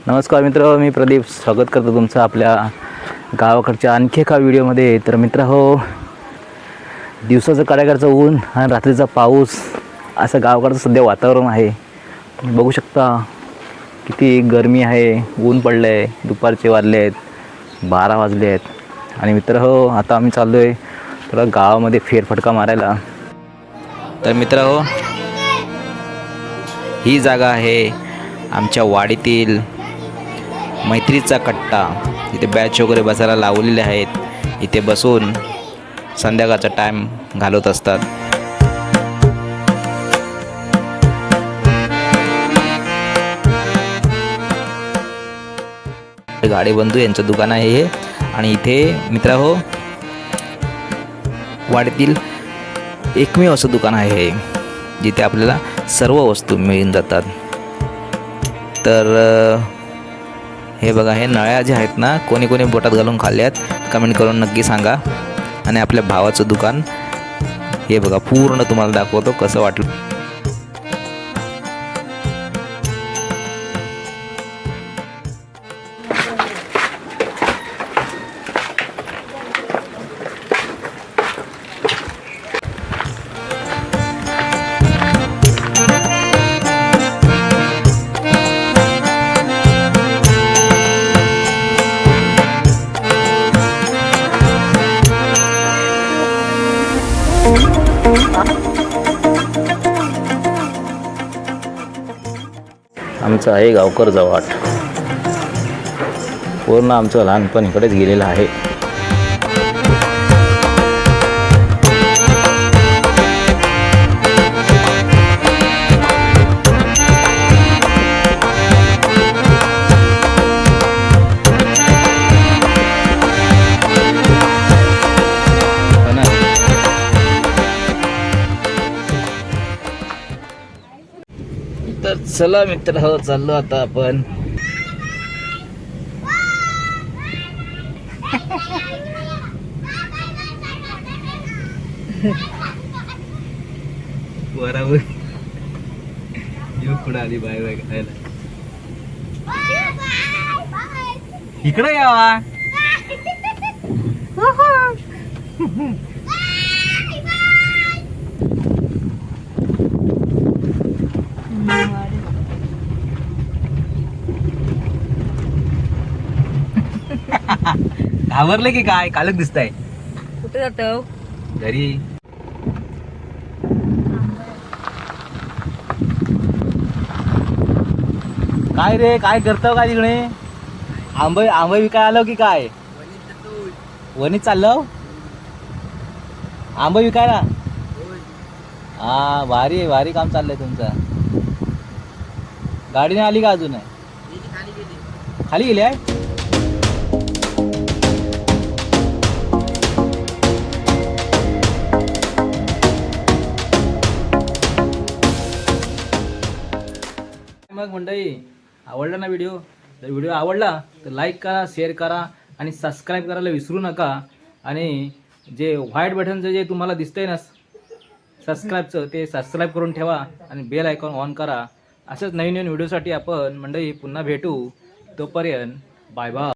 नमस्कार मित्र, मी प्रदीप स्वागत करतो तुमचं आपल्या गावाकडच्या आणखी एका व्हिडिओमध्ये. तर मित्र हो, दिवसाचं कडाक्याचं ऊन आणि रात्रीचा पाऊस असं गावाकडचं सध्या वातावरण आहे. तुम्ही बघू शकता किती गरमी आहे, ऊन पडलं आहे, दुपारचे वाजले आहेत 12 वाजले आहेत. आणि मित्र हो, आता आम्ही चाललो आहे थोडा गावामध्ये फेरफटका मारायला. तर मित्र हो, ही जागा आहे आमच्या वाडीतील मैत्रीचा कट्टा. इथे बॅच वगैरे बसायला लावलेले आहेत. इथे बसून संध्याकाळचा टाईम घालवत असतात. गाडी बंधू यांचं दुकान आहे हे. आणि इथे मित्र हो, वाडीतील एकमेव असं दुकान आहे हे, जिथे आपल्याला सर्व वस्तू मिळून जातात. तर हे बघा, हे नळ्या ज्या आहेत ना, कोणी कोणी बोटात घालून खाल्ल्यात कमेंट करून नक्की सांगा. आणि आपल्या भावाचं दुकान हे बघा, पूर्ण तुम्हाला दाखवतो कसं वाटलं. आमचं आहे गावकर जवाट. पूर्ण आमचं लहानपण इकडेच गेलेलं आहे. तर चला मित्र हो, चाललो आता आपण. बरोबर पुढे आली बाय बाय खायला. इकडे यावा. घाबरले की काय? कालच दिसताय. कुठे जातो? घरी. काय रे, काय करतो काय तिकडे? आंबे आंबे विकाय आलो की काय? वणीत चाललो आंबे विकायला. हा, भारी भारी काम चाललंय तुमचं. गाडीने आली का अजून? खाली गेली आहे. मग मंडळी, आवडला ना व्हिडिओ? जर व्हिडिओ आवडला तर लाईक करा, शेअर करा आणि सबस्क्राईब करायला विसरू नका. आणि जे व्हाईट बटनचं जे तुम्हाला दिसतंय ना सबस्क्राईबचं, ते सबस्क्राईब करून ठेवा आणि बेल आयकॉन ऑन करा. अशाच नवीन नवीन व्हिडिओसाठी आपण मंडळी पुन्हा भेटू. तोपर्यंत बाय बाय.